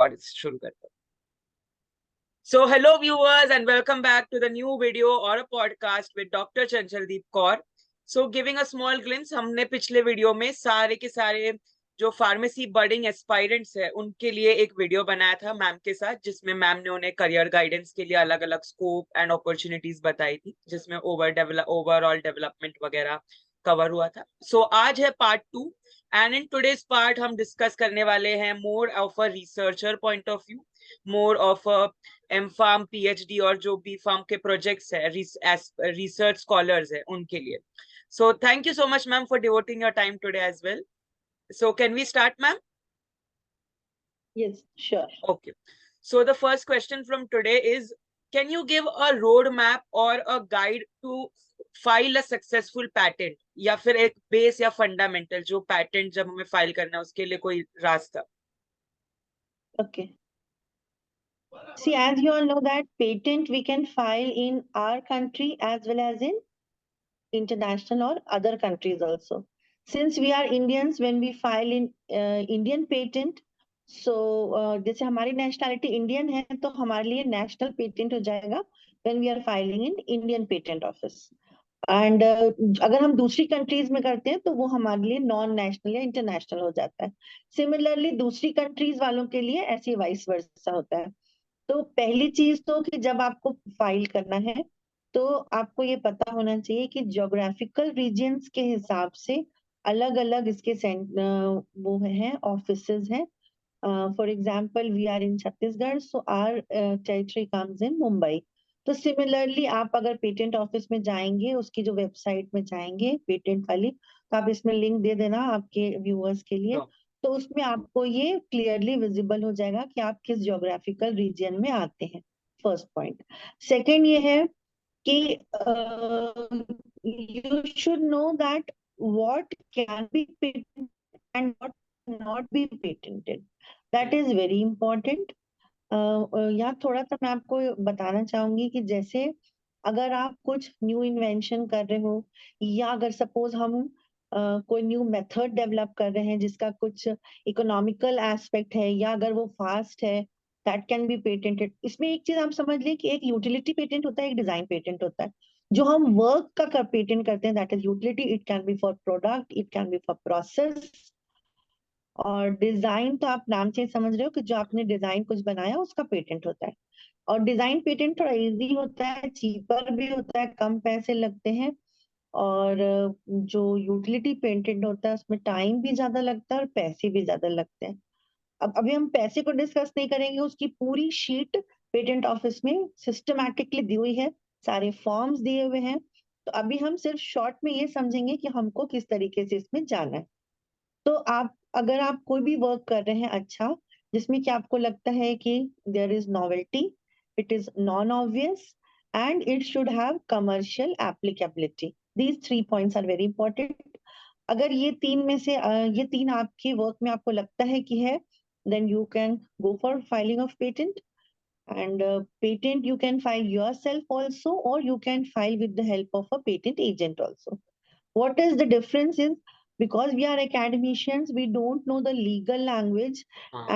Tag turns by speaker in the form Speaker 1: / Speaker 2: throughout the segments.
Speaker 1: और शुरू करते हैं। So hello viewers and welcome back to the new video or a podcast with Dr. Chanchaldeep Kaur. So giving a small glimpse, हमने पिछले video में सारे के सारे जो फार्मेसी बडिंग एस्पायरेंट्स है उनके लिए एक वीडियो बनाया था मैम के साथ, जिसमें मैम ने उन्हें करियर गाइडेंस के लिए अलग अलग स्कोप एंड अपॉर्चुनिटीज बताई थी, जिसमें ओवरऑल डेवलपमेंट वगैरह कवर हुआ था। सो आज है part 2 and in today's part हम डिस्कस करने वाले हैं more of a researcher point of view, more of a M-farm, PhD और जो बी-फार्म के प्रोजेक्ट्स है, रिसर्च स्कॉलर्स है उनके लिए। So thank you so much ma'am for devoting your time today as well. So can we start ma'am?
Speaker 2: Yes, sure.
Speaker 1: Okay. So the first question from today is, can you give a roadmap or a guide to file a successful patent, या फिर एक base या fundamental जो patent जब हमें file करना है उसके लिए कोई रास्ता?
Speaker 2: Okay. See, as you all know that patent we can file in our country as well as in international or other countries also. Since we are Indians, when we file in Indian patent, so जैसे हमारी nationality Indian है तो हमारे लिए national patent हो जाएगा when we are filing in Indian patent office. And अगर हम दूसरी कंट्रीज में करते हैं तो वो हमारे लिए नॉन नेशनल या इंटरनेशनल हो जाता है। सिमिलरली दूसरी कंट्रीज वालों के लिए ऐसे वाइस वर्सा होता है। तो पहली चीज तो कि जब आपको फाइल करना है तो आपको ये पता होना चाहिए कि ज्योग्राफिकल रीजन्स के हिसाब से अलग अलग इसके वो हैं ऑफिसेज हैं। For example we are in Chhattisgarh, so our territory comes in Mumbai. तो सिमिलरली आप अगर पेटेंट ऑफिस में जाएंगे, उसकी जो वेबसाइट में जाएंगे पेटेंट वाली, तो आप इसमें लिंक दे देना आपके व्यूअर्स के लिए। तो उसमें आपको ये क्लियरली विजिबल हो जाएगा कि आप किस ज्योग्राफिकल रीजन में आते हैं। First point. सेकेंड ये है कि you should know that what can be patented and what not be patented. That is very important. यहाँ थोड़ा सा मैं आपको बताना चाहूंगी कि जैसे अगर आप कुछ न्यू इन्वेंशन कर रहे हो, या अगर सपोज हम कोई न्यू मेथड डेवलप कर रहे हैं जिसका कुछ इकोनॉमिकल एस्पेक्ट है, या अगर वो फास्ट है, दैट कैन बी पेटेंटेड। इसमें एक चीज आप समझ लें कि एक यूटिलिटी पेटेंट होता है, एक डिजाइन पेटेंट होता है। जो हम वर्क का पेटेंट करते हैं that is utility. It can be for product, it can be for process. और डिजाइन तो आप नाम से ही समझ रहे हो कि जो आपने डिजाइन कुछ बनाया उसका पेटेंट होता है। और डिजाइन पेटेंट थोड़ा इजी होता है, चीपर भी होता है, कम पैसे लगते हैं। और जो यूटिलिटी पेटेंट होता है उसमें टाइम भी ज्यादा लगता है और पैसे भी ज्यादा लगते हैं। अब अभी हम पैसे को डिस्कस नहीं करेंगे, उसकी पूरी शीट पेटेंट ऑफिस में सिस्टमैटिकली दी हुई है, सारे फॉर्म्स दिए हुए हैं। तो अभी हम सिर्फ शॉर्ट में ये समझेंगे कि हमको किस तरीके से इसमें जाना है। तो आप अगर आप कोई भी वर्क कर रहे हैं अच्छा, जिसमें कि आपको लगता है कि there is novelty, it is non obvious and it should have commercial applicability, these 3 points are very important. अगर ये तीन में से ये तीन आपके वर्क में आपको लगता है कि है, then you can go for filing of patent. And patent you can file yourself also, or you can file with the help of a patent agent also. What is the difference is, because we are academicians, we don't know the legal language.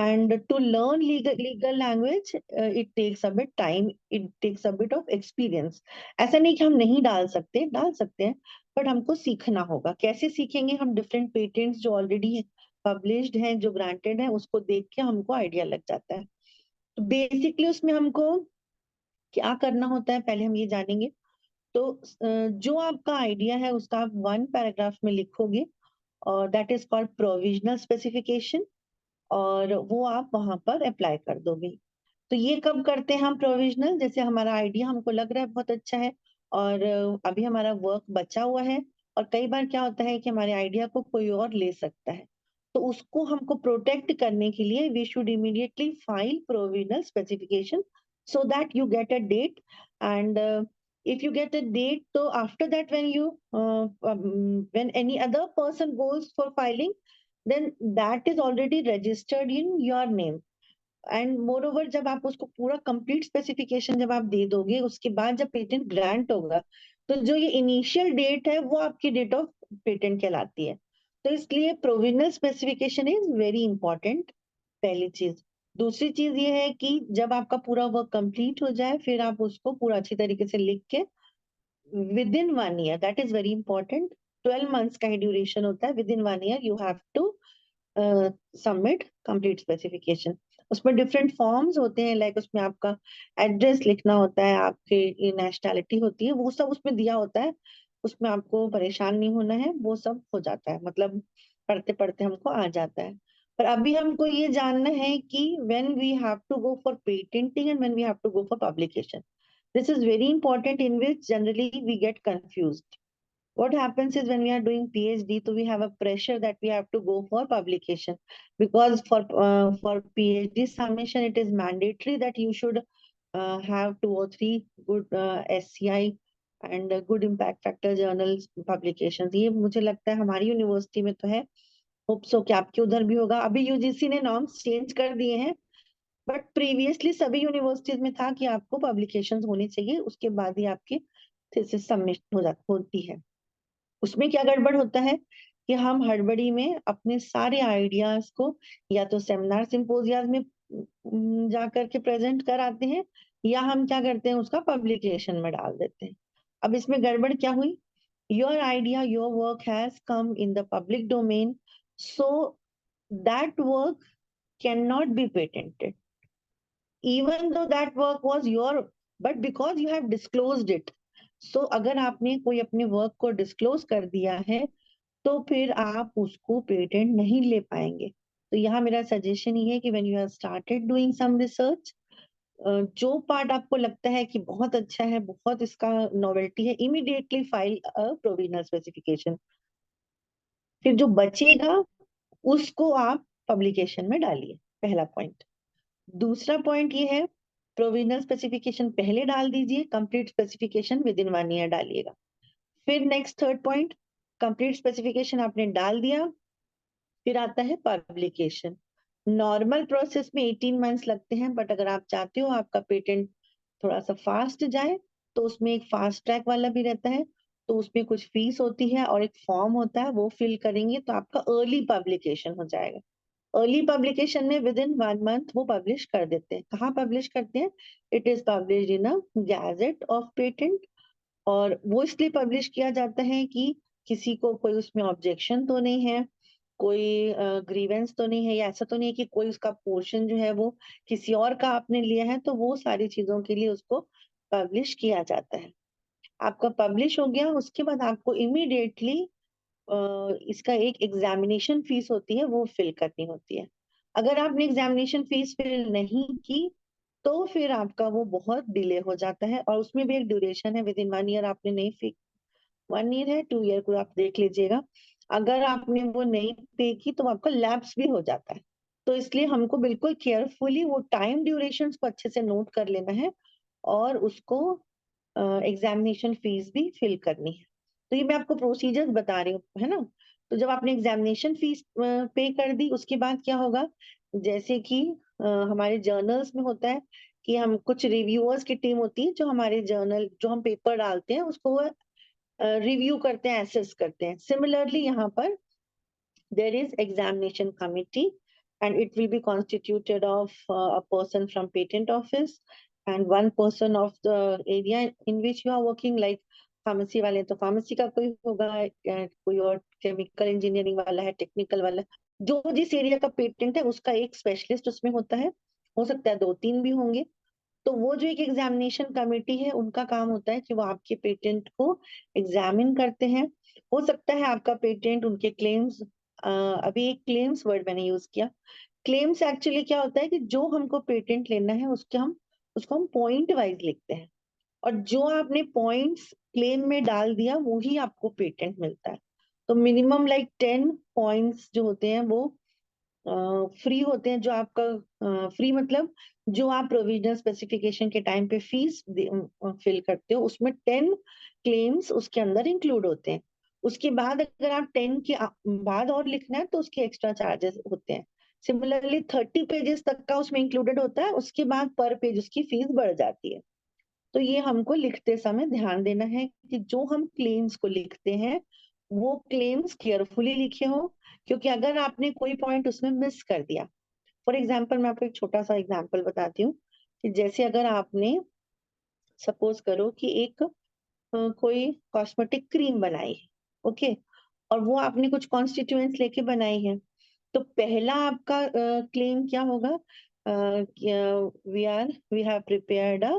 Speaker 2: And to learn legal language, it takes a bit time, it takes a bit of experience. ऐसा नहीं कि हम नहीं डाल सकते हैं, but हमको सीखना होगा। कैसे सीखेंगे? हम डिफरेंट पेटेंट्स जो ऑलरेडी पब्लिश्ड हैं, जो ग्रांटेड है, उसको देख के हमको आइडिया लग जाता है। तो बेसिकली उसमें हमको क्या करना होता है पहले हम ये जानेंगे। तो जो आपका आइडिया है उसका आप 1 पैराग्राफ में लिखोगे, और that is called provisional specification, और वो आप वहां पर अप्लाई कर दोगे। तो ये कब करते हैं हम प्रोविजनल? जैसे हमारा आइडिया हमको लग रहा है बहुत अच्छा है, और अभी हमारा वर्क बचा हुआ है, और कई बार क्या होता है कि हमारे आइडिया को कोई और ले सकता है। तो उसको हमको प्रोटेक्ट करने के लिए we should immediately file provisional specification, so that you get a date. And if you get a date, so after that when any other person goes for filing, then that is already registered in your name. And more over जब आप उसको पूरा complete specification जब आप दे दोगे, उसके बाद जब पेटेंट ग्रांट होगा, तो जो ये इनिशियल डेट है वो आपकी डेट ऑफ पेटेंट कहलाती है। तो इसलिए provisional specification is very important, पहली चीज। दूसरी चीज ये है कि जब आपका पूरा वर्क कंप्लीट हो जाए, फिर आप उसको पूरा अच्छी तरीके से लिख के within 1 year, that is very important, 12 months का ही ड्यूरेशन होता है, within 1 year you have to submit complete specification. उसमें डिफरेंट फॉर्म्स होते हैं, लाइक उसमें आपका एड्रेस लिखना होता है, आपकी नेशनैलिटी होती है, वो सब उसमें दिया होता है। उसमें आपको परेशान नहीं होना है, वो सब हो जाता है, मतलब पढ़ते पढ़ते हमको आ जाता है। पर अभी हमको ये जानना है कि when we have to go for patenting and when we have to go for publication, this is very important, in which generally we get confused. What happens is when we are doing PhD, so we have a pressure that we have to go for publication, because for PhD submission it is mandatory that you should have 2 or 3 good SCI and good impact factor journals publications. ये मुझे लगता है हमारी university में तो है, hope so कि आपके उधर भी होगा। अभी यूजीसी ने नॉर्म्स चेंज कर दिए हैं, बट प्रीवियसली सभी यूनिवर्सिटीज में था कि आपको पब्लिकेशंस होनी चाहिए, उसके बाद ही आपकी थीसिस सबमिट होती है। उसमें क्या गड़बड़ होता है कि हम हड़बड़ी में अपने सारे आइडियाज को या तो सेमिनार सिंपोजियम में जा करके प्रेजेंट कराते हैं, या हम क्या करते हैं उसका पब्लिकेशन में डाल देते हैं। अब इसमें गड़बड़ क्या हुई? Your idea, your work has come in the public domain, so that work can not be patented even though that work was your, but because you have disclosed it. So अगर आपने कोई अपने वर्क को disclose कर दिया है, तो फिर आप उसको पेटेंट नहीं ले पाएंगे। तो यहाँ मेरा सजेशन ये है कि when you have started doing some research, जो पार्ट आपको लगता है कि बहुत अच्छा है, बहुत इसका नोवेल्टी है, immediately file a provisional specification. फिर जो बचेगा उसको आप पब्लिकेशन में डालिए, पहला पॉइंट। दूसरा पॉइंट ये है, प्रोविजनल स्पेसिफिकेशन पहले डाल दीजिए, complete specification with in 1 year डालिएगा। फिर next third point, complete specification आपने डाल दिया, फिर आता है पब्लिकेशन। नॉर्मल प्रोसेस में 18 मंथ्स लगते हैं, बट अगर आप चाहते हो आपका पेटेंट थोड़ा सा फास्ट जाए, तो उसमें एक फास्ट ट्रैक वाला भी रहता है। तो उसमें कुछ फीस होती है और एक फॉर्म होता है, वो फिल करेंगे तो आपका अर्ली पब्लिकेशन हो जाएगा। अर्ली पब्लिकेशन में विद इन 1 मंथ वो पब्लिश कर देते हैं। कहाँ पब्लिश करते हैं? It is publish in a gadget of patent. और वो इसलिए पब्लिश किया जाता है कि किसी को कोई उसमें ऑब्जेक्शन तो नहीं है, कोई ग्रीवेंस तो नहीं है, या ऐसा तो नहीं है कि कोई उसका पोर्शन जो है वो किसी और का आपने लिया है, तो वो सारी चीजों के लिए उसको पब्लिश किया जाता है। आपका पब्लिश हो गया, उसके बाद आपको इमीडिएटली इसका एक एग्जामिनेशन फीस होती है, वो फिल करनी होती है। अगर आपने एग्जामिनेशन फीस फिल नहीं की, तो फिर आपका वो बहुत डिले हो जाता है, और उसमें भी एक ड्यूरेशन है, विद इन 1 ईयर आपने नहीं 1 ईयर है, 2 ईयर को आप देख लीजिएगा। अगर आपने वो नहीं पे की तो आपका लैप्स भी हो जाता है। तो इसलिए हमको बिल्कुल केयरफुली वो टाइम ड्यूरेशन को अच्छे से नोट कर लेना है, और उसको एग्जामिनेशन फीस भी फिल करनी है। तो ये मैं आपको प्रोसीजर्स बता रही हूँ, है ना। तो जब आपने एग्जामिनेशन फीस पे कर दी, उसके बाद क्या होगा, जैसे कि हमारे जर्नल्स में होता है कि हम कुछ रिव्यूअर्स की टीम होती है, जो हमारे जर्नल जो हम पेपर डालते हैं उसको रिव्यू करते हैं, एसेस करते हैं। सिमिलरली यहाँ पर there is examination committee, and it will be constituted of a person from patent office and one person of the area in which you are working, like pharmacy वाले तो pharmacy का कोई होगा, कोई और केमिकल इंजीनियरिंग वाला है, technical वाला, जो जिस एरिया का पेटेंट है उसका एक स्पेशलिस्ट उसमें होता है, हो सकता है 2-3 भी होंगे। तो वो जो एक एग्जामिनेशन कमेटी है, उनका काम होता है कि वो आपके पेटेंट को एग्जामिन करते हैं। हो सकता है आपका पेटेंट उनके क्लेम्स, अभी एक क्लेम्स वर्ड मैंने यूज किया। क्लेम्स एक्चुअली क्या होता है कि जो हमको पेटेंट लेना है उसको हम पॉइंट वाइज लिखते हैं, और जो आपने पॉइंट्स क्लेम में डाल दिया वो ही आपको पेटेंट मिलता है। तो मिनिमम लाइक 10 पॉइंट्स जो होते हैं वो फ्री होते हैं, जो आपका फ्री मतलब जो आप प्रोविजनल स्पेसिफिकेशन के टाइम पे फीस फिल करते हो, उसमें 10 क्लेम्स उसके अंदर इंक्लूड होते हैं। उसके बाद अगर आप 10 के बाद और लिखना है तो उसके एक्स्ट्रा चार्जेस होते हैं। सिमिलरली 30 पेजेस तक का उसमें इंक्लूडेड होता है, उसके बाद पर पेज उसकी फीस बढ़ जाती है। तो ये हमको लिखते समय ध्यान देना है कि जो हम क्लेम्स को लिखते हैं वो क्लेम्स केयरफुली लिखे हो, क्योंकि अगर आपने कोई पॉइंट उसमें मिस कर दिया, फॉर एग्जाम्पल मैं आपको एक छोटा सा एग्जाम्पल बताती हूँ कि जैसे अगर आपने सपोज करो कि एक कोई कॉस्मेटिक क्रीम बनाई है, ओके, और वो आपने कुछ कॉन्स्टिट्यूएंट्स लेके बनाई है, तो पहला आपका क्लेम क्या होगा? We have prepared a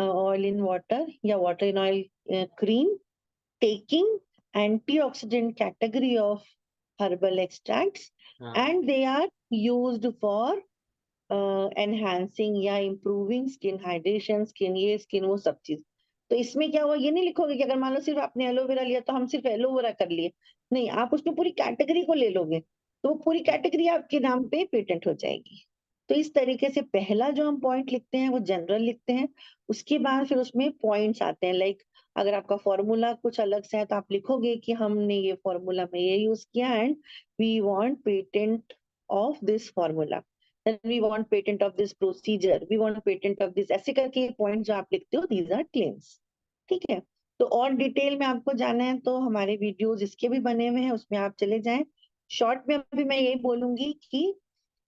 Speaker 2: oil in water या water in oil cream taking antioxidant category of herbal extracts
Speaker 1: हाँ
Speaker 2: and they are used for enhancing या improving skin hydration, skin ये skin वो सब चीज। तो इसमें क्या हुआ, ये नहीं लिखोगे कि अगर मान लो सिर्फ आपने एलोवेरा लिया तो हम सिर्फ एलोवेरा कर लिए, नहीं, आप उसमें पूरी कैटेगरी को ले लोगे तो वो पूरी कैटेगरी आपके नाम पे पेटेंट हो जाएगी। तो इस तरीके से पहला जो हम पॉइंट लिखते हैं वो जनरल लिखते हैं, उसके बाद फिर उसमें पॉइंट्स आते हैं। लाइक अगर आपका फॉर्मूला कुछ अलग से है तो आप लिखोगे कि हमने ये फॉर्मूला में ये यूज किया and we want patent of this formula, then we want patent of this procedure, we want patent of this, ऐसे करके ये पॉइंट जो आप लिखते हो these are claims। ठीक है, तो और डिटेल में आपको जाना है तो हमारे वीडियोस इसके भी बने हुए हैं, उसमें आप चले जाएं। शॉर्ट में अभी मैं यही बोलूंगी कि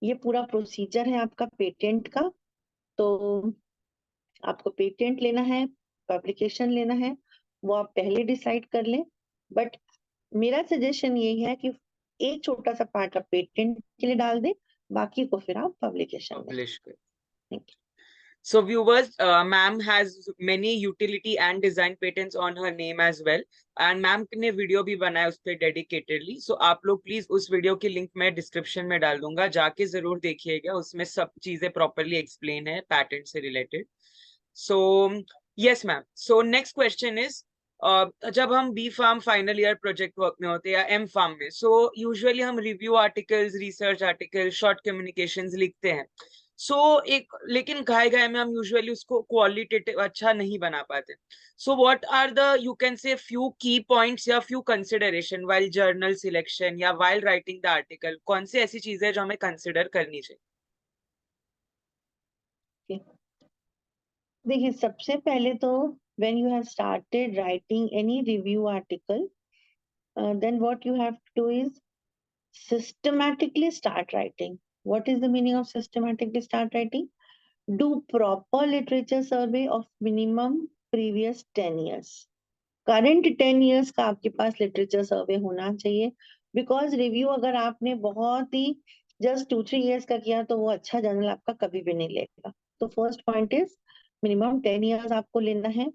Speaker 2: ये पूरा प्रोसीजर है आपका पेटेंट का। तो आपको पेटेंट लेना है, पब्लिकेशन लेना है, वो आप पहले डिसाइड कर लें। बट मेरा सजेशन यही है कि एक छोटा सा पार्ट आप पेटेंट के लिए डाल दें, बाकी को फिर आप पब्लिकेशन में।
Speaker 1: पब्लिश कर।
Speaker 2: Thank you.
Speaker 1: So viewers, ma'am has many utility and design patents on her name as well, and ma'am ने वीडियो भी बनाया उस पे डेडिकेटेडली। सो आप लोग प्लीज उस वीडियो की लिंक मैं डिस्क्रिप्शन में डाल दूंगा, जाके जरूर देखिएगा, उसमें सब चीजें प्रॉपरली एक्सप्लेन है पैटेंट से related. So yes ma'am, so next question is, जब हम B pharm final year project work में होते हैं या एम फार्म में, सो यूजुअली हम review articles, research article, short communications लिखते हैं। एक लेकिन घाय घाय में हम यूजुअली उसको क्वालिटेटिव अच्छा नहीं बना पाते। So what are the, you can say, few key points या few consideration while journal selection या वाइल राइटिंग द आर्टिकल, कौन सी ऐसी चीजें जो हमें कंसिडर करनी चाहिए?
Speaker 2: Okay. देखिए, सबसे पहले तो when you have started writing any review article, then what you have to do is systematically start writing. What is the meaning of systematically start writing? Do proper literature survey of minimum previous 10 years. Current 10 years का आपके पास literature सर्वे होना चाहिए, because review अगर आपने बहुत ही just 2-3 years का किया तो वो अच्छा जर्नल आपका कभी भी नहीं लेगा। तो first point is minimum 10 years आपको लेना है।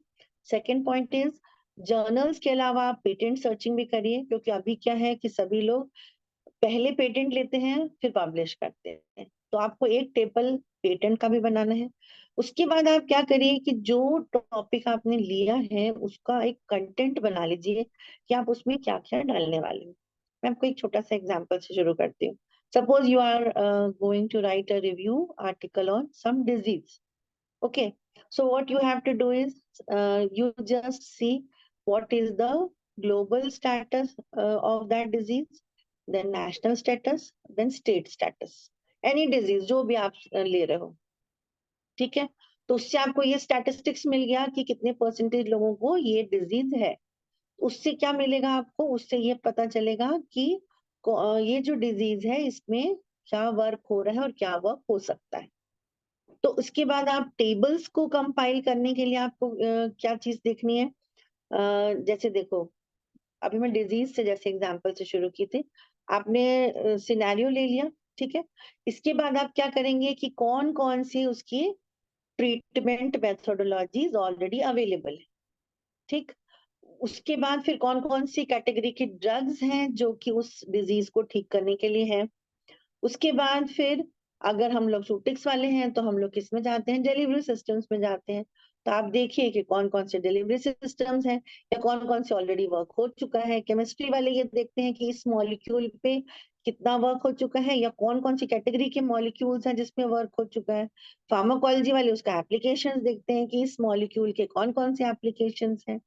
Speaker 2: सेकेंड पॉइंट इज जर्नल्स के अलावा आप पेटेंट सर्चिंग भी करिए, क्योंकि अभी क्या है कि सभी लोग पहले पेटेंट लेते हैं फिर पब्लिश करते हैं, तो आपको एक टेबल पेटेंट का भी बनाना है। उसके बाद आप क्या करिए कि जो टॉपिक आपने लिया है उसका एक कंटेंट बना लीजिए कि आप उसमें क्या क्या डालने वाले हैं। मैं आपको एक छोटा सा एग्जांपल से शुरू करती हूँ। Suppose you are going to write a review article on some disease, okay, so what you have to do is you just see what is the global status of that disease, then national status, then state status, any disease जो भी आप ले रहे हो, ठीक है। तो उससे आपको ये स्टैटिस्टिक्स मिल गया कि कितने परसेंटेज लोगों को ये डिजीज है। उससे क्या मिलेगा आपको? उससे ये पता चलेगा कि ये जो डिजीज है इसमें क्या वर्क हो रहा है और क्या वर्क हो सकता है। तो उसके बाद आप टेबल्स को कंपाइल करने के लिए आपको क्या चीज देखनी है? जैसे देखो, अभी मैं डिजीज से जैसे एग्जांपल से शुरू की थी, आपने सिनेरियो ले लिया, ठीक है। इसके बाद आप क्या करेंगे कि कौन कौन सी उसकी ट्रीटमेंट मेथोडोलॉजीज ऑलरेडी अवेलेबल है, ठीक। उसके बाद फिर कौन कौन सी कैटेगरी की ड्रग्स हैं जो कि उस डिजीज को ठीक करने के लिए है। उसके बाद फिर अगर हम लोग शूटिंग्स वाले हैं तो हम लोग किस में जाते हैं? डिलीवरी सिस्टम्स में जाते हैं। तो आप देखिए कि कौन कौन से डिलीवरी सिस्टम्स हैं या कौन कौन से ऑलरेडी वर्क हो चुका है। केमिस्ट्री वाले ये देखते हैं कि इस मॉलिक्यूल पे कितना वर्क हो चुका है या कौन कौन सी कैटेगरी के मॉलिक्यूल्स हैं जिसमें वर्क हो चुका है। फार्माकोलॉजी वाले उसका एप्लीकेशंस देखते हैं कि इस मॉलिक्यूल के कौन कौन से एप्लीकेशंस हैं।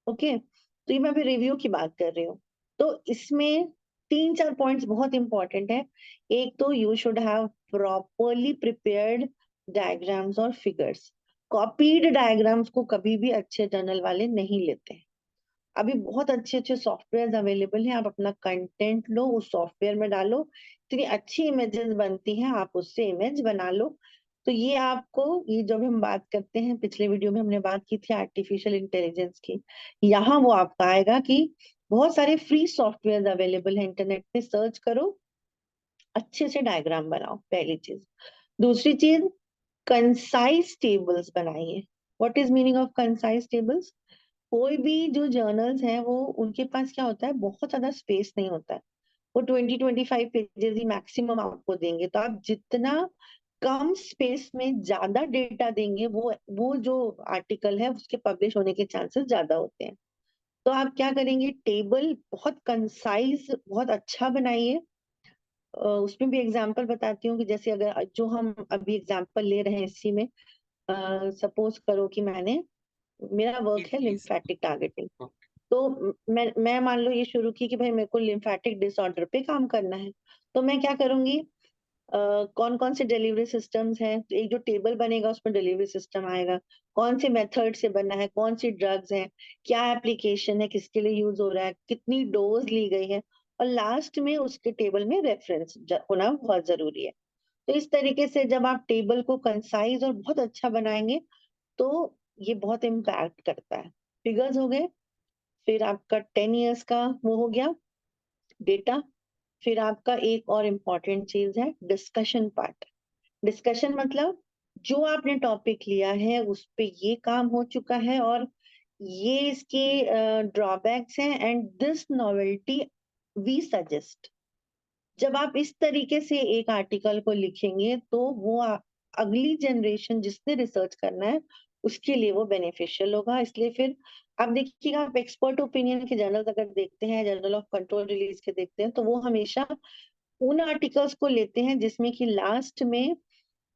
Speaker 2: ओके, तो ये मैं अभी रिव्यू की बात कर रही हूँ। तो इसमें 3-4 पॉइंट्स बहुत इंपॉर्टेंट है। एक तो you should have properly prepared diagrams और फिगर्स। कॉपीड डायग्राम्स को कभी भी अच्छे जर्नल वाले नहीं लेते हैं। अभी बहुत अच्छे अच्छे सॉफ्टवेयर अवेलेबल हैं, आप अपना कंटेंट लो, उस सॉफ्टवेयर में डालो, जितनी अच्छी इमेजेस बनती हैं आप उससे इमेज बना लो। तो ये आपको, ये जब हम बात करते हैं, पिछले वीडियो में हमने बात की थी आर्टिफिशियल इंटेलिजेंस की, यहाँ वो आपका आएगा कि बहुत सारे फ्री सॉफ्टवेयर अवेलेबल है, इंटरनेट पे सर्च करो, अच्छे से डायग्राम बनाओ, पहली चीज। दूसरी चीज, कंसाइज टेबल्स बनाइए। What is meaning of concise tables? कोई भी जो जर्नल्स हैं वो, उनके पास क्या होता है, बहुत ज्यादा स्पेस नहीं होता है, वो 20-25 पेजेस ही मैक्सिमम आपको देंगे। तो आप जितना कम स्पेस में ज्यादा डेटा देंगे, वो जो आर्टिकल है उसके पब्लिश होने के चांसेस ज्यादा होते हैं। तो आप क्या करेंगे, टेबल बहुत कंसाइज, बहुत अच्छा बनाइए। उसमें भी एग्जांपल बताती हूँ कि जैसे अगर जो हम अभी एग्जांपल ले रहे हैं इसी में, सपोज करो कि मेरा वर्क
Speaker 1: प्लीज
Speaker 2: है
Speaker 1: प्लीज।
Speaker 2: Lymphatic targeting. तो मैं मान लो ये शुरू की कि भाई मेरे को लिम्फेटिक डिसऑर्डर पे काम करना है। तो मैं क्या करूंगी, कौन कौन से डिलीवरी सिस्टम्स हैं, तो एक जो टेबल बनेगा उसमें डिलीवरी सिस्टम आएगा, कौन से मेथड से बना है, कौन सी ड्रग्स हैं, क्या एप्लीकेशन है, किसके लिए यूज हो रहा है, कितनी डोज ली गई है, और लास्ट में उसके टेबल में रेफरेंस होना बहुत जरूरी है। तो इस तरीके से जब आप टेबल को कंसाइज और बहुत अच्छा बनाएंगे तो ये बहुत इम्पैक्ट करता है। फिगर्स हो गए, फिर आपका 10 years का वो हो गया डेटा। फिर आपका एक और इम्पॉर्टेंट चीज है डिस्कशन पार्ट। डिस्कशन मतलब जो आपने टॉपिक लिया है उस पे ये काम हो चुका है और ये इसके ड्रॉबैक्स हैं, and this novelty we suggest. जब आप इस तरीके से एक आर्टिकल को लिखेंगे तो वो अगली जनरेशन जिसने रिसर्च करना है उसके लिए वो बेनिफिशियल होगा। इसलिए फिर आप देखिएगा, आप एक्सपर्ट ओपिनियन के जर्नल अगर देखते हैं, जर्नल ऑफ कंट्रोल रिलीज के देखते हैं, तो वो हमेशा उन आर्टिकल्स को लेते हैं जिसमें कि लास्ट में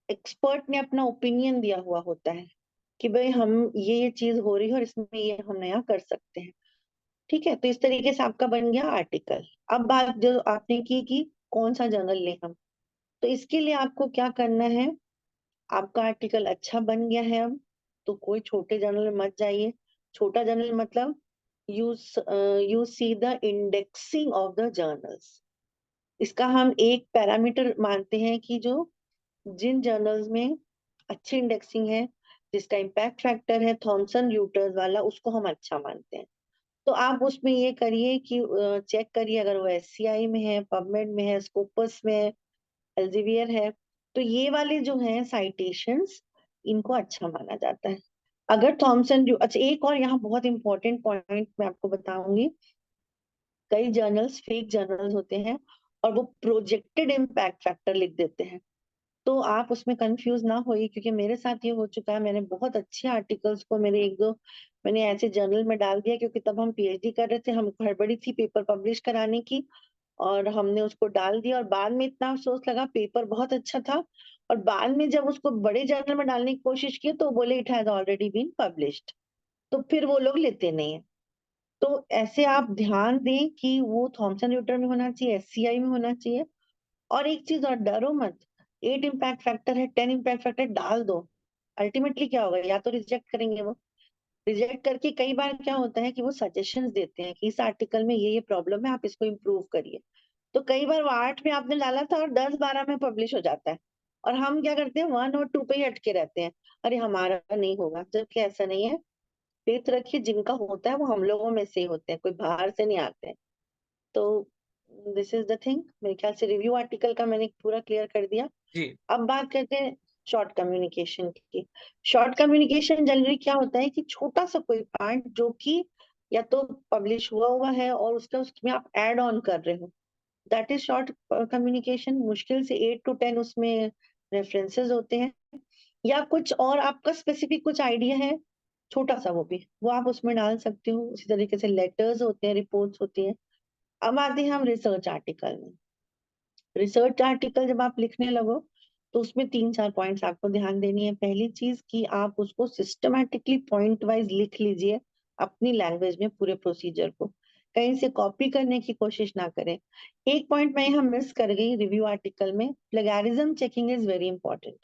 Speaker 2: एक्सपर्ट ने अपना ओपिनियन दिया हुआ होता है कि भाई हम ये चीज हो रही है और इसमें ये हम नया कर सकते हैं। ठीक है, तो इस तरीके से आपका बन गया आर्टिकल। अब बात जो आपने की कि कौन सा जर्नल लें हम, तो इसके लिए आपको क्या करना है, आपका आर्टिकल अच्छा बन गया है अब, तो कोई छोटे जर्नल में मत जाइए। छोटा जर्नल मतलब you you see the indexing of the journals. इसका हम एक पैरामीटर मानते हैं कि जो जिन जर्नल्स में अच्छी इंडेक्सिंग है, जिसका इम्पैक्ट फैक्टर है थॉमसन यूटर्स वाला, उसको हम अच्छा मानते हैं। तो आप उसमें ये करिए कि चेक करिए अगर वो एससीआई में है, पबमेड में है, स्कोपस में है, एल्सेवियर है, तो ये वाले जो हैं साइटेशंस, इनको अच्छा माना जाता है। अगर थॉमसन जो, अच्छा एक और यहाँ बहुत इंपॉर्टेंट पॉइंट मैं आपको बताऊंगी, कई जर्नल्स फेक जर्नल्स होते हैं और वो प्रोजेक्टेड इम्पैक्ट फैक्टर लिख देते हैं। तो आप उसमें कंफ्यूज ना होइए, क्योंकि मेरे साथ ये हो चुका है, मैंने बहुत अच्छे आर्टिकल्स को मेरे एक दो मैंने ऐसे जर्नल में डाल दिया, क्योंकि तब हम पीएचडी कर रहे थे, हम हड़बड़ी थी पेपर पब्लिश कराने की, और हमने उसको डाल दिया और बाद में इतना अफसोस लगा, पेपर बहुत अच्छा था, और बाद में जब उसको बड़े जर्नल में डालने की कोशिश की तो बोले it has already been published. तो फिर वो लोग लेते नहीं है। तो ऐसे आप ध्यान दें कि वो थॉमसन यूटर में होना चाहिए, एससीआई में होना चाहिए। और एक चीज और, डरो मत, 8 इम्पैक्ट फैक्टर है, 10 इम्पैक्ट फैक्टर डाल दो, अल्टीमेटली क्या होगा, या तो रिजेक्ट करेंगे वो। रिजेक्ट करके कई बार क्या होता है कि वो सजेशंस देते हैं कि इस आर्टिकल में ये प्रॉब्लम है, आप इसको इम्प्रूव करिए। तो कई बार वो 8 में आपने डाला था और 10-12 में पब्लिश हो जाता है, और हम क्या करते हैं 1 और 2 पे ही अटके रहते हैं, अरे हमारा नहीं होगा, जबकि ऐसा नहीं है। फेथ रखिए, जिनका होता है वो हम लोगों में से ही होते हैं, कोई बाहर से नहीं आते हैं। तो दिस इज द थिंग, मेरे ख्याल से रिव्यू आर्टिकल का मैंने पूरा क्लियर कर दिया।
Speaker 1: जी।
Speaker 2: अब बात करते हैं शॉर्ट कम्युनिकेशन की। शॉर्ट कम्युनिकेशन जनरली क्या होता है कि छोटा सा कोई पार्ट जो कि या तो पब्लिश हुआ हुआ है और उसका उसमें आप ऐड ऑन कर रहे हो, दैट इज शॉर्ट कम्युनिकेशन। मुश्किल से 8 to 10 उसमें रेफरेंसेस होते हैं, या कुछ और आपका स्पेसिफिक कुछ आइडिया है, छोटा सा वो आप उसमें डाल सकते हो। उसी तरीके से लेटर्स होते हैं, रिपोर्ट्स होती हैं। अब आते हैं हम रिसर्च आर्टिकल में। रिसर्च आर्टिकल जब आप लिखने लगो तो उसमें 3-4 पॉइंट्स आपको ध्यान देनी है। पहली चीज कि आप उसको सिस्टमैटिकली पॉइंट वाइज लिख लीजिए, अपनी लैंग्वेज में पूरे प्रोसीजर को, कहीं से कॉपी करने की कोशिश ना करें। एक पॉइंट मैं यहाँ मिस कर गई रिव्यू आर्टिकल में, plagiarism checking is very important.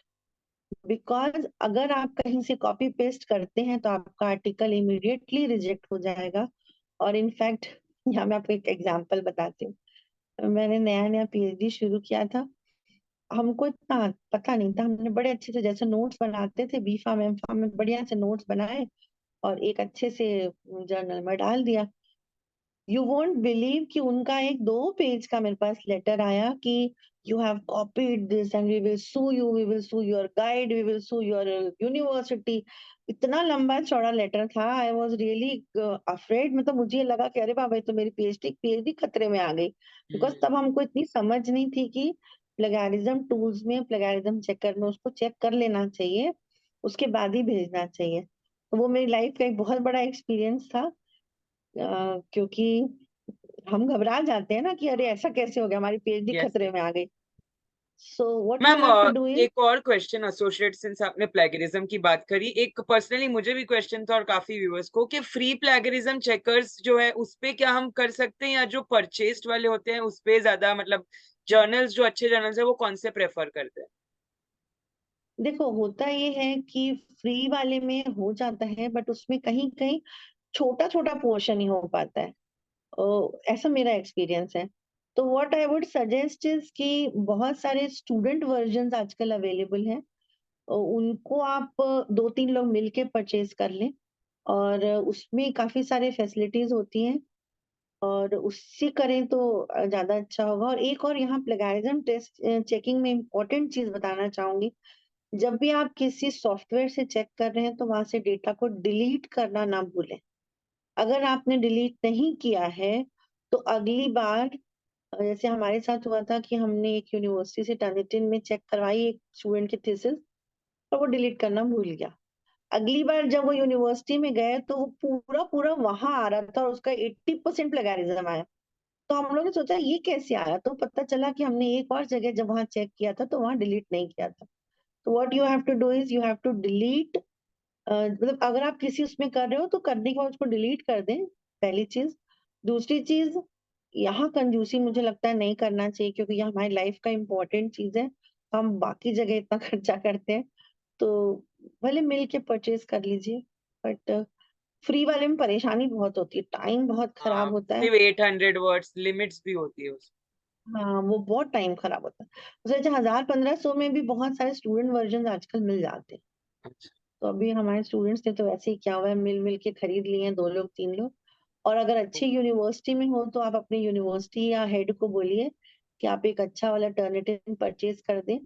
Speaker 2: Because अगर आप कहीं से कॉपी पेस्ट करते हैं तो आपका आर्टिकल इमीडिएटली रिजेक्ट हो जाएगा। और इनफैक्ट यहाँ मैं आपको एक एग्जाम्पल बताती हूँ। मैंने नया नया पीएचडी शुरू किया था, हमको इतना पता नहीं था। हमने बड़े अच्छे से जैसे नोट्स बनाते थे, बी फार्म एम फार्म में बढ़िया से नोट्स बनाए और एक अच्छे से जर्नल में डाल दिया। यू वोंट बिलीव कि उनका एक 2 पेज का मेरे पास लेटर आया कि you have copied this and we will sue you, we will sue your guide, we will sue your university. इतना लंबा चौड़ा लेटर था। आई वाज रियली अफ्रेड, मतलब मुझे लगा कि अरे बाबा, ये तो मेरी पीएचडी खतरे में आ गई। बिकॉज तब हमको इतनी समझ नहीं थी कि प्लेगैरिज्म टूल्स में, प्लेगैरिज्म चेकर में उसको चेक कर लेना चाहिए, उसके बाद ही भेजना चाहिए। तो वो मेरी लाइफ का एक बहुत बड़ा एक्सपीरियंस था, क्योंकि हम घबरा जाते हैं ना कि अरे ऐसा कैसे हो गया, हमारी पीएचडी
Speaker 1: यस।
Speaker 2: खतरे में आ गई। So what you
Speaker 1: ma'am,
Speaker 2: have to do is,
Speaker 1: एक और क्वेश्चन एसोसिएट, सिंस आपने प्लेगरिज्म की बात करी, एक पर्सनली मुझे भी क्वेश्चन था और काफी व्यूअर्स को, कि फ्री प्लेगरिज्म चेकर्स जो है उस पे क्या हम कर सकते हैं, या जो परचेस्ड वाले होते हैं उस पे ज्यादा, मतलब जर्नल्स जो अच्छे जर्नल्स है वो कौन से प्रेफर करते हैं?
Speaker 2: देखो होता ये है कि फ्री वाले में हो जाता है, बट उसमें कहीं कहीं छोटा छोटा पोर्शन ही हो पाता है। ऐसा मेरा एक्सपीरियंस है। तो what I would suggest is कि बहुत सारे स्टूडेंट वर्जन आजकल अवेलेबल हैं, उनको आप 2-3 लोग मिलके परचेज कर लें, और उसमें काफी सारे फैसिलिटीज होती हैं, और उससे करें तो ज्यादा अच्छा होगा। और एक और यहाँ प्लेगैरिज्म टेस्ट चेकिंग में इम्पोर्टेंट चीज बताना चाहूंगी, जब भी आप किसी सॉफ्टवेयर से चेक कर रहे हैं तो वहां से डेटा को डिलीट करना ना भूलें। अगर आपने डिलीट नहीं किया है तो अगली बार, जैसे हमारे साथ हुआ था कि हमने एक यूनिवर्सिटी से टर्निटिन में चेक करवाई एक स्टूडेंट की थीसिस, और वो डिलीट करना भूल गया। अगली बार जब वो यूनिवर्सिटी में गए तो वो पूरा पूरा वहां आ रहा था और उसका 80% प्लेगैरिज्म आया। तो हम लोगों ने सोचा ये कैसे आया, तो पता चला कि हमने एक और जगह जब वहां चेक किया था तो वहां डिलीट नहीं किया था। तो what you have to do is you have to delete, मतलब अगर आप किसी उसमें कर रहे हो तो करने के बाद उसको डिलीट कर दें, पहली चीज। दूसरी चीज, यहाँ कंजूसी मुझे लगता है नहीं करना चाहिए, क्योंकि ये हमारी लाइफ का इम्पोर्टेंट चीज है। हम बाकी जगह इतना खर्चा करते हैं, तो भले मिल के परचेज कर लीजिए, बट फ्री वाले में परेशानी बहुत होती है, टाइम बहुत
Speaker 1: हाँ,
Speaker 2: खराब होता है।
Speaker 1: सिर्फ 800 वर्ड्स लिमिट्स भी होती है उसमें।
Speaker 2: हाँ, वो बहुत टाइम खराब होता है। उससे अच्छा 1000-1500 में भी बहुत सारे स्टूडेंट वर्जन आजकल मिल जाते हैं।
Speaker 1: अच्छा।
Speaker 2: तो अभी हमारे स्टूडेंट्स ने तो वैसे ही क्या हुआ है, मिल मिल के खरीद लिए हैं 2 लोग 3 लोग। और अगर अच्छी यूनिवर्सिटी में हो तो आप अपने यूनिवर्सिटी या हेड को बोलिए कि आप एक अच्छा वाला टर्निटिव परचेज कर दें,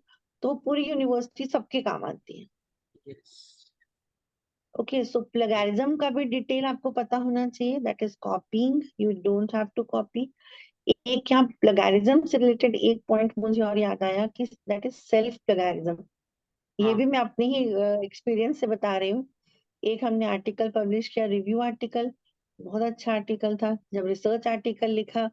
Speaker 2: तो पूरी यूनिवर्सिटी सबके काम आती है।
Speaker 1: यस।
Speaker 2: ओके, सो प्लेगैरिज्म का भी डिटेल आपको पता होना चाहिए, that is copying, you don't have to copy. एक यहाँ प्लेगैरिज्म से रिलेटेड एक पॉइंट मुझे और याद आया कि दैट इज सेल्फ प्लेगैरिज्म। ये
Speaker 1: हाँ।
Speaker 2: भी मैं अपने ही एक्सपीरियंस से बता रही हूँ। एक हमने आर्टिकल पब्लिश किया, रिव्यू आर्टिकल, बहुत अच्छा आर्टिकल था। जब रिसर्च आर्टिकल लिखा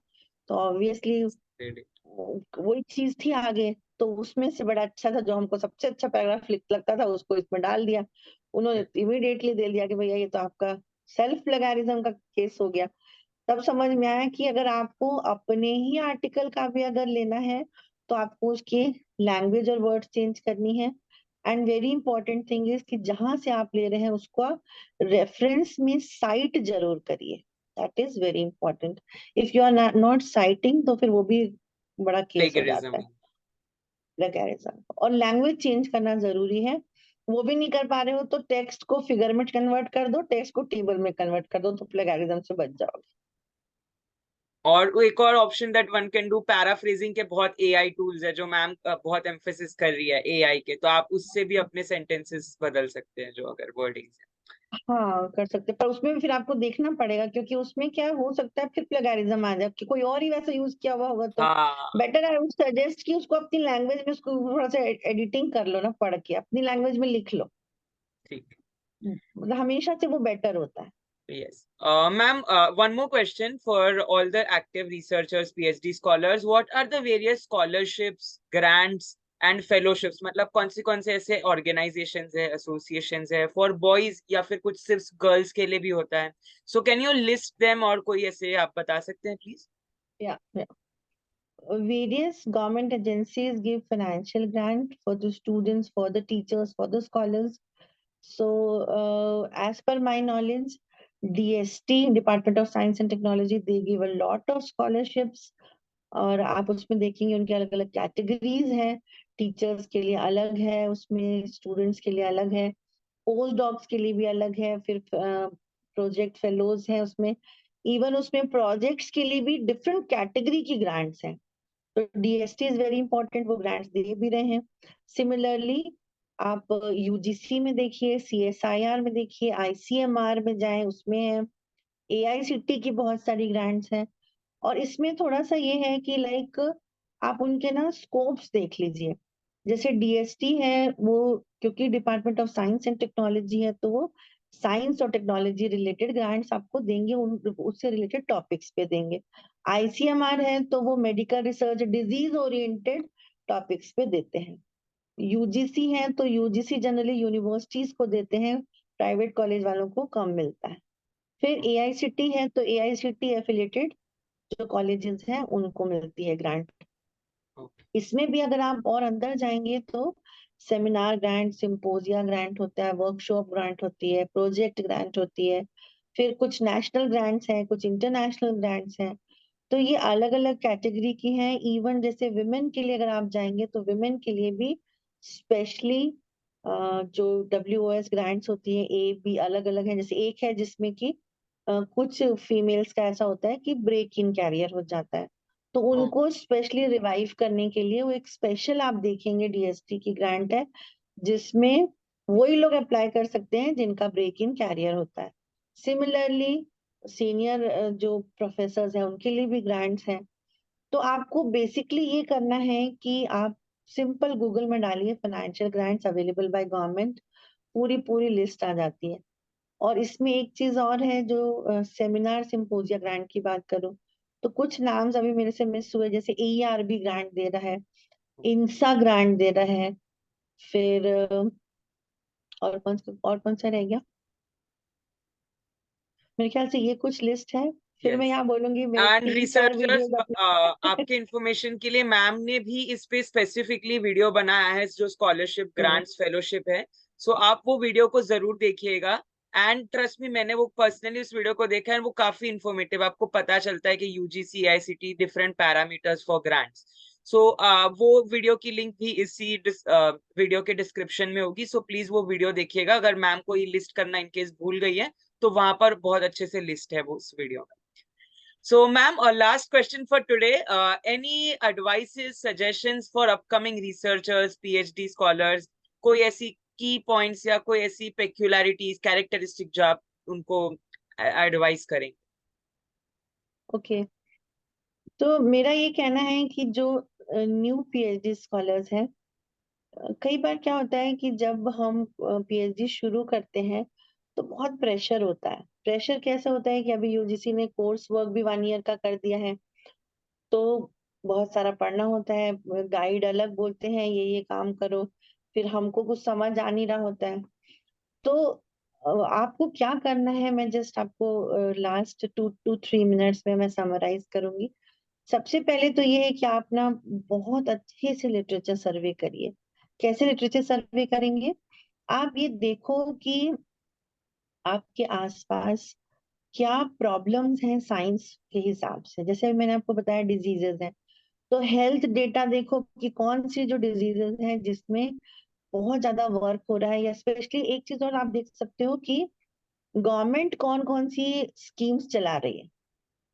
Speaker 2: तो ऑब्वियसली वही चीज थी आगे, तो उसमें से बड़ा अच्छा था, जो हमको सबसे अच्छा पैराग्राफ लिख लगता था उसको इसमें डाल दिया। उन्होंने इमीडिएटली दे दिया कि भैया ये तो आपका सेल्फ प्लेगैरिज्म का केस हो गया। तब समझ में आया कि अगर आपको अपने ही आर्टिकल का भी अगर लेना है तो आपको उसकी लैंग्वेज और वर्ड चेंज करनी है। And very important thing is कि जहां से आप ले रहे हैं उसको रेफरेंस में साइट जरूर करिए, that is very important. If you are not citing तो फिर वो भी बड़ा केस हो जाता है,
Speaker 1: प्लेगरिज्म।
Speaker 2: प्लेगैरिज्म। और लैंग्वेज चेंज करना जरूरी है, वो भी नहीं कर पा रहे हो तो टेक्स्ट को फिगर में कन्वर्ट कर दो, टेक्स्ट को टेबल में कन्वर्ट कर दो, तो प्लेगैरिज्म से बच जाओगे।
Speaker 1: और वो एक और option that one can do, paraphrasing के बहुत एआई टूल्स है जो मैम बहुत एम्फेसिस कर रही है एआई के, तो आप उससे भी अपने सेंटेंसेस बदल सकते हैं जो अगर वर्डिंग्स है।
Speaker 2: हाँ कर सकते हैं, पर उसमें भी फिर आपको देखना पड़ेगा, क्योंकि उसमें क्या हो सकता है फिर प्लेगैरिज्म आ जाए कि कोई और ही वैसा यूज किया हुआ होगा। तो
Speaker 1: हाँ।
Speaker 2: बेटर आई वुड सजेस्ट कि उसको अपनी लैंग्वेज में उसको थोड़ा सा एडिटिंग कर लो ना, पढ़ के अपनी लैंग्वेज में लिख लो।
Speaker 1: ठीक।
Speaker 2: मतलब हमेशा से वो बेटर होता है।
Speaker 1: Yes. Ma'am, one more question for all the active researchers, PhD scholars. What are the various scholarships, grants, and fellowships? मतलब कौन से ऐसे organizations है, associations है for boys या फिर कुछ सिर्फ girls के लिए भी होता है? So can you list them और कोई ऐसे आप बता सकते हैं please?
Speaker 2: Yeah, yeah. Various government agencies give financial grant for the students, for the teachers, for the scholars. So, as per my knowledge, DST, Department of Science and Technology, they give a lot of scholarships. और आप उसमें देखेंगे उनके अलग अलग categories हैं। Teachers के लिए अलग है, उसमें स्टूडेंट्स के लिए अलग है, पोस्ट डॉक्स के लिए भी अलग है, फिर प्रोजेक्ट फेलोज हैं उसमें। इवन उसमें प्रोजेक्ट्स के लिए भी डिफरेंट कैटेगरी की ग्रांट्स हैं। तो डीएसटी इज वेरी इंपॉर्टेंट, वो ग्रांट्स दे भी रहे हैं। सिमिलरली आप यूजीसी में देखिए, सीएसआईआर में देखिए, आईसीएमआर में जाएं, उसमें है। एआईसीटी की बहुत सारी ग्रांट्स हैं। और इसमें थोड़ा सा ये है कि लाइक आप उनके ना स्कोप्स देख लीजिए। जैसे डीएसटी है वो, क्योंकि department of science and technology है, तो वो साइंस और टेक्नोलॉजी रिलेटेड ग्रांट्स आपको देंगे, उससे रिलेटेड टॉपिक्स पे देंगे। आईसीएमआर है तो वो medical research disease oriented topics पे देते हैं। यूजीसी है तो यूजीसी जनरली यूनिवर्सिटीज को देते हैं, प्राइवेट कॉलेज वालों को कम मिलता है। फिर एआईसीटी है तो एआईसीटी एफिलिएटेड जो कॉलेजेस हैं उनको मिलती है ग्रांट। इसमें भी अगर आप और अंदर जाएंगे तो सेमिनार ग्रांट, सिंपोजिया ग्रांट होता है, वर्कशॉप ग्रांट होती है, प्रोजेक्ट ग्रांट होती है। फिर कुछ नेशनल ग्रांट्स हैं, कुछ इंटरनेशनल ग्रांट्स हैं। तो ये अलग अलग कैटेगरी की हैं। इवन जैसे विमेन के लिए अगर आप जाएंगे तो विमेन के लिए भी स्पेशली जो WOS ग्रांट्स होती है, ए बी अलग अलग है। जैसे एक है जिसमें कि कुछ फीमेल्स का ऐसा होता है कि ब्रेक इन कैरियर हो जाता है, तो उनको स्पेशली रिवाइव करने के लिए वो एक स्पेशल आप देखेंगे डीएसटी की ग्रांट है, जिसमें वही लोग अप्लाई कर सकते हैं जिनका ब्रेक इन कैरियर होता है। सिमिलरली सीनियर जो प्रोफेसर हैं उनके लिए भी ग्रांट्स हैं। तो आपको बेसिकली ये करना है कि आप सिंपल गूगल में डालिए financial grants available by government, पूरी पूरी लिस्ट आ जाती है। और इसमें एक चीज और है, जो सेमिनार सिंपोजिया ग्रांट की बात करूं तो कुछ नाम्स अभी मेरे से मिस हुए, जैसे ERB ग्रांट दे रहा है, इंसा ग्रांट दे रहा है, फिर और कौन सा रह गया, मेरे ख्याल से ये कुछ लिस्ट है। फिर मैं
Speaker 1: यस।
Speaker 2: यहाँ बोलूंगी मेरे
Speaker 1: एंड
Speaker 2: 3-4
Speaker 1: रिसर्चर्स,
Speaker 2: वीडियोस अपने
Speaker 1: आपके इंफॉर्मेशन के लिए मैम ने भी इस पे स्पेसिफिकली वीडियो बनाया है जो स्कॉलरशिप ग्रांट्स फेलोशिप है। सो आप वो वीडियो को जरूर देखिएगा। एंड ट्रस्ट मी, मैंने वो पर्सनली उस वीडियो को देखा है, वो काफी इंफॉर्मेटिव। आपको पता चलता है कि UGC ICT different parameters for grants. So वो वीडियो की लिंक भी इसी वीडियो के डिस्क्रिप्शन में होगी। सो प्लीज वो वीडियो देखिएगा। अगर मैम को ये लिस्ट करना इनकेस भूल गई है तो वहां पर बहुत अच्छे से लिस्ट है वो उस वीडियो में। So, ma'am, our last question for today. Any advices, suggestions for upcoming researchers, PhD scholars? कोई ऐसी की पॉइंट्स या कोई ऐसी पेक्युलरिटीज, कैरेक्टरिस्टिक जो आप उनको एडवाइस करें?
Speaker 2: ओके, तो मेरा ये कहना है कि जो न्यू पीएचडी स्कॉलर्स हैं, कई बार क्या होता है कि जब हम पीएचडी शुरू करते हैं तो बहुत प्रेशर होता है। प्रेशर कैसे होता है कि अभी यूजीसी ने कोर्स वर्क भी 1 ईयर का कर दिया है, तो बहुत सारा पढ़ना होता है। गाइड अलग बोलते हैं ये काम करो, फिर हमको कुछ समझ आ नहीं रहा होता है। तो आपको क्या करना है, मैं जस्ट आपको लास्ट 2 to 3 मिनट्स में मैं समराइज करूंगी। सबसे पहले तो ये है कि आप ना बहुत अच्छे से लिटरेचर सर्वे करिए। कैसे लिटरेचर सर्वे करेंगे? आप ये देखो कि आपके आसपास क्या प्रॉब्लम्स हैं साइंस के हिसाब से। जैसे मैंने आपको बताया डिजीजेस हैं, तो हेल्थ डेटा देखो कि कौन सी जो डिजीजेस हैं जिसमें बहुत ज्यादा वर्क हो रहा है। या स्पेशली एक चीज और आप देख सकते हो कि गवर्नमेंट कौन कौन सी स्कीम्स चला रही है,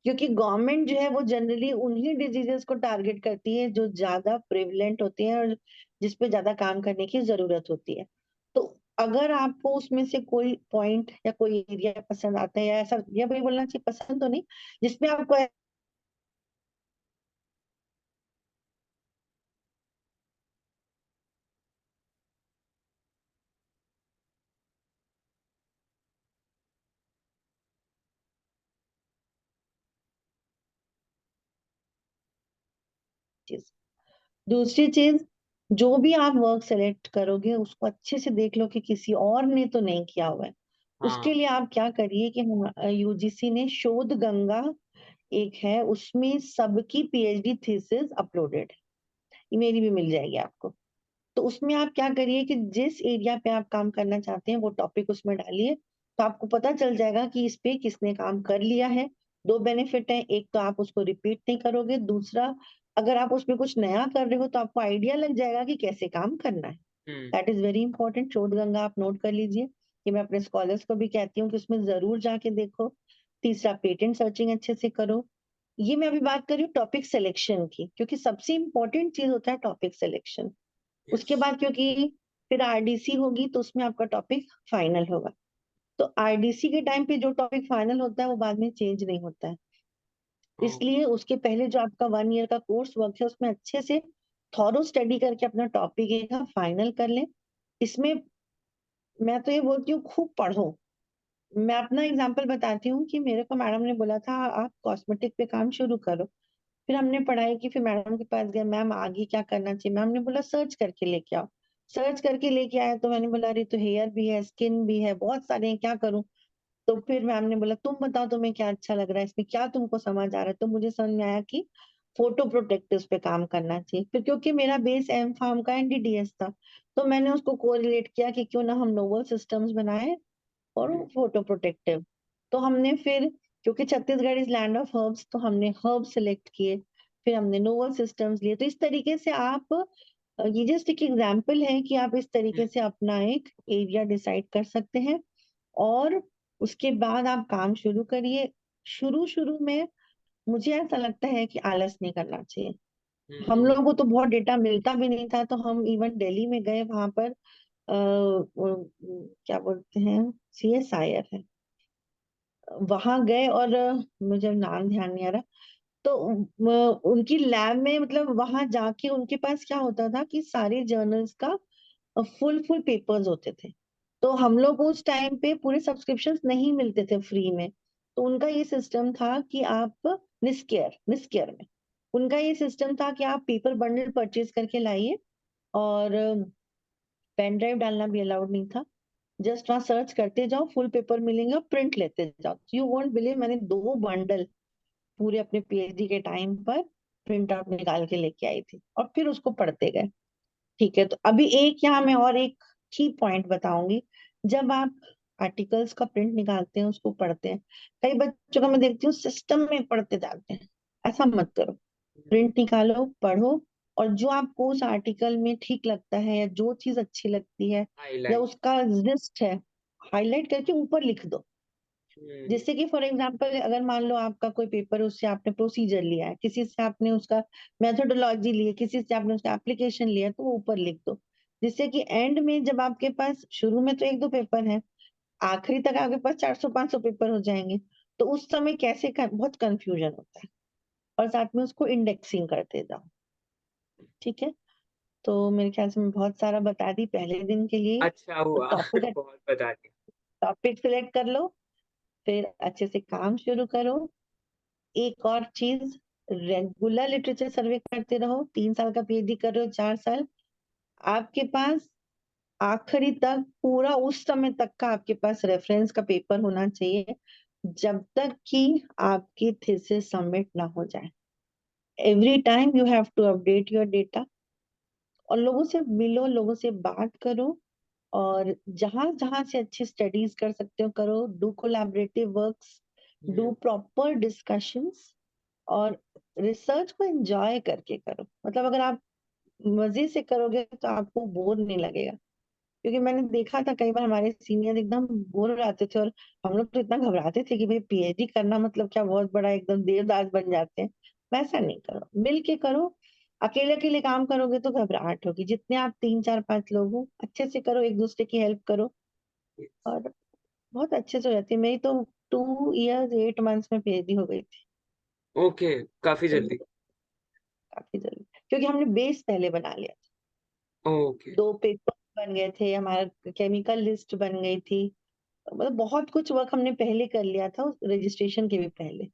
Speaker 2: क्योंकि गवर्नमेंट जो है वो जनरली उन्हीं डिजीजेस को टारगेट करती है जो ज्यादा प्रेवलेंट होती हैं और जिसपे ज्यादा काम करने की जरूरत होती है। तो अगर आपको उसमें से कोई पॉइंट या कोई एरिया पसंद आता है, या ऐसा या भाई बोलना चाहिए पसंद तो नहीं, जिसमें आपको चीज। दूसरी चीज, जो भी आप वर्क सेलेक्ट करोगे उसको अच्छे से देख लो कि किसी और ने तो नहीं किया हुआ है। उसके
Speaker 1: हाँ।
Speaker 2: लिए आप क्या करिए कि हम यूजीसी ने शोध गंगा एक है, उसमें सबकी पीएचडी थीसिस अपलोडेड है, ये मेरी भी मिल जाएगी आपको। तो उसमें आप क्या करिए कि जिस एरिया पे आप काम करना चाहते हैं वो टॉपिक उसमें डालिए, तो आपको पता चल जाएगा कि इस पे किसने काम कर लिया है दो बेनिफिट है, एक तो आप उसको रिपीट नहीं करोगे, दूसरा अगर आप उसमें कुछ नया कर रहे हो तो आपको आइडिया लग जाएगा कि कैसे काम करना है। That is very important. शोध गंगा आप नोट कर लीजिए, कि मैं अपने स्कॉलर्स को भी कहती हूँ कि उसमें जरूर जाके देखो। तीसरा, पेटेंट सर्चिंग अच्छे से करो। ये मैं अभी बात कर रही हूँ टॉपिक सिलेक्शन की, क्योंकि सबसे इंपॉर्टेंट चीज होता है टॉपिक सिलेक्शन। उसके
Speaker 1: yes.
Speaker 2: बाद क्योंकि फिर आरडीसी होगी तो उसमें आपका टॉपिक फाइनल होगा। तो आरडीसी के टाइम पे जो टॉपिक फाइनल होता है वो बाद में चेंज नहीं होता है।
Speaker 1: Oh,
Speaker 2: इसलिए उसके पहले जो आपका 1 ईयर का कोर्स वर्क है उसमें अच्छे से थॉरो स्टडी करके अपना टॉपिक एक फाइनल कर लें। इसमें मैं तो ये बोलती हूँ खूब पढ़ो। मैं अपना एग्जांपल बताती हूँ कि मेरे को मैडम ने बोला था आप कॉस्मेटिक पे काम शुरू करो। फिर हमने पढ़ाई की, फिर मैडम के पास गए, मैम आगे क्या करना चाहिए। मैम ने बोला सर्च करके लेके आओ। सर्च करके लेके आए तो मैंने बोला अरे तो हेयर भी है, स्किन भी है, बहुत सारे हैं, क्या करूं। तो फिर मैम ने बोला तुम बताओ तुम्हें क्या अच्छा लग रहा है, इसमें क्या तुमको समझ आ रहा है। तो मुझे समझ में आया कि फोटो प्रोटेक्टिव पे काम करना चाहिए। फिर क्योंकि मेरा बेस एम फार्म का एनडीडीएस था, तो मैंने उसको कोरिलेट किया कि क्यों ना हम नोवल सिस्टम्स बनाए और फोटो प्रोटेक्टिव। तो हमने फिर, क्योंकि Chhattisgarh is land of herbs, तो हमने हर्ब सिलेक्ट किए, फिर हमने नोवल सिस्टम्स लिए। तो इस तरीके से आप ये जस्ट एक एग्जाम्पल है कि आप इस तरीके से अपना एक एरिया डिसाइड कर सकते हैं, और उसके बाद आप काम शुरू करिए। शुरू शुरू में मुझे ऐसा लगता है कि आलस नहीं करना चाहिए। हम लोगों को तो बहुत डेटा मिलता भी नहीं था, तो हम इवन दिल्ली में गए, वहां पर क्या बोलते हैं, सीएसआईआर है, वहां गए और मुझे नाम ध्यान नहीं आ रहा। तो उनकी लैब में, मतलब वहां जाके उनके पास क्या होता था कि सारे जर्नल्स का फुल फुल पेपर्स होते थे। तो हम लोग को उस टाइम पे पूरे सब्सक्रिप्शंस नहीं मिलते थे फ्री में। तो उनका ये सिस्टम था कि आप निस्केयर में उनका ये सिस्टम था कि आप पेपर बंडल परचेज करके लाइए, और पेन ड्राइव डालना भी अलाउड नहीं था। जस्ट वहां सर्च करते जाओ, फुल पेपर मिलेंगे और प्रिंट लेते जाओ। यू वोंट बिलीव, मैंने 2 बंडल पूरे अपने पीएचडी के टाइम पर प्रिंट आउट निकाल के लेके आई थी, और फिर उसको पढ़ते गए। ठीक है, तो अभी एक यहाँ मैं और एक की पॉइंट बताऊंगी। जब आप आर्टिकल्स का प्रिंट निकालते हैं, उसको पढ़ते हैं, कई बच्चों का मैं देखती हूँ सिस्टम में पढ़ते जाते हैं। ऐसा मत करो, प्रिंट निकालो, पढ़ो, और जो आपको उस आर्टिकल में ठीक लगता है या जो चीज अच्छी लगती है या
Speaker 1: highlight.
Speaker 2: उसका लिस्ट है, हाईलाइट करके ऊपर लिख दो। जिससे कि फॉर एग्जांपल अगर मान लो आपका कोई पेपर, उससे आपने प्रोसीजर लिया है, किसी से आपने उसका मेथोडोलॉजी ली है, किसी से आपने उसका एप्लीकेशन लिया है, तो वो ऊपर लिख दो। जिससे कि एंड में जब आपके पास, शुरू में तो 1-2 पेपर है, आखिरी तक आपके पास 400-500 पेपर हो जाएंगे। तो उस समय बहुत कंफ्यूजन होता है, और साथ में उसको इंडेक्सिंग करते जाओ। ठीक है, तो मेरे ख्याल से मैं बहुत सारा बता दी पहले दिन के लिए।
Speaker 1: अच्छा
Speaker 2: तो
Speaker 1: हुआ बहुत बता दिया।
Speaker 2: टॉपिक सिलेक्ट कर लो, फिर अच्छे से काम शुरू करो। एक और चीज, रेगुलर लिटरेचर सर्वे करते रहो। 3 साल का पीएचडी कर रहे हो, 4 साल, आपके पास आखिरी तक पूरा उस समय तक का आपके पास रेफरेंस का पेपर होना चाहिए, जब तक कि आपकी थीसिस सबमिट ना हो जाए। Every time you have to update your data, और लोगों से मिलो, लोगों से बात करो, और जहां जहां से अच्छी स्टडीज कर सकते हो करो। Do collaborative works, do proper discussions, और रिसर्च को एंजॉय करके करो। मतलब अगर आप मजे से करोगे तो आपको बोर नहीं लगेगा। क्योंकि मैंने देखा था कई बार हमारे सीनियर एकदम बोर हो जाते थे, और हम लोग तो इतना घबराते थे कि भाई पीएचडी करना मतलब क्या, बहुत बड़ा एकदम देवदास बन जाते हैं। वैसा नहीं करो, मिल के करो। अकेले अकेले काम करोगे तो घबराहट होगी। जितने आप 3 4 5 लोग हो, अच्छे से करो, एक दूसरे की हेल्प करो, और बहुत अच्छे से हो जाती है। मेरी तो 2 years 8 months में पीएचडी हो गई थी।
Speaker 1: ओके, काफी
Speaker 2: तो
Speaker 1: जल्दी।
Speaker 2: काफी जल्दी, क्योंकि हमने बेस पहले बना लिया था।
Speaker 1: ओके
Speaker 2: 2 पेपर बन गए थे, हमारा केमिकल लिस्ट बन गई थी। मतलब बहुत कुछ वर्क हमने पहले कर लिया था, रजिस्ट्रेशन के भी पहले।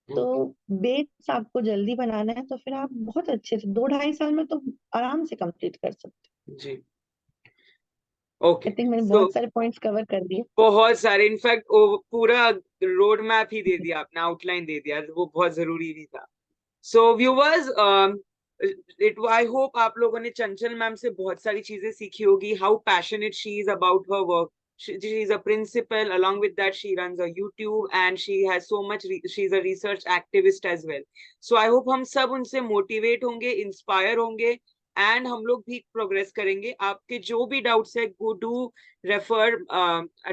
Speaker 2: तो
Speaker 1: ओके
Speaker 2: बेस आपको जल्दी बनाना है, तो फिर आप बहुत अच्छे से 2-2.5 साल में तो आराम से कंप्लीट कर सकते
Speaker 1: जी।
Speaker 2: हो।
Speaker 1: ओके
Speaker 2: आई थिंक मैंने
Speaker 1: सो
Speaker 2: बहुत सारे पॉइंट्स कवर कर दिए।
Speaker 1: बहुत सारे, इनफैक्ट पूरा रोड मैप ही दे दिया आपने, आउटलाइन दे दिया, वो बहुत जरूरी भी था। सो व्यूवर्स, इट आई होप आप लोगों ने चंचल मैम से बहुत सारी चीजें सीखी होगी, how passionate she is about her work, She's a principal. Along with that, she runs a YouTube and she has so much. She's a research activist as well. So I hope हम सब उनसे motivate होंगे, inspire होंगे, and हम लोग भी progress करेंगे. आपके जो भी doubts है, go do refer,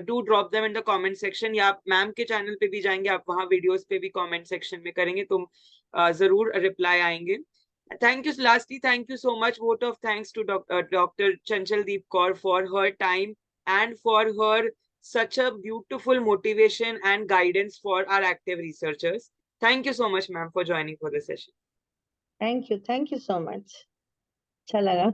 Speaker 1: do drop them in the comment section. या आप मैम के channel पे भी जाएंगे, आप वहाँ videos पे भी comment section में करेंगे, तो जरूर reply आएंगे. Thank you. Lastly, thank you so much. Vote of thanks to Dr. Chanchaldeep Kaur for her time and for her such a beautiful motivation and guidance for our active researchers. Thank you so much, ma'am, for joining for the session.
Speaker 2: Thank you so much. अच्छा लगा.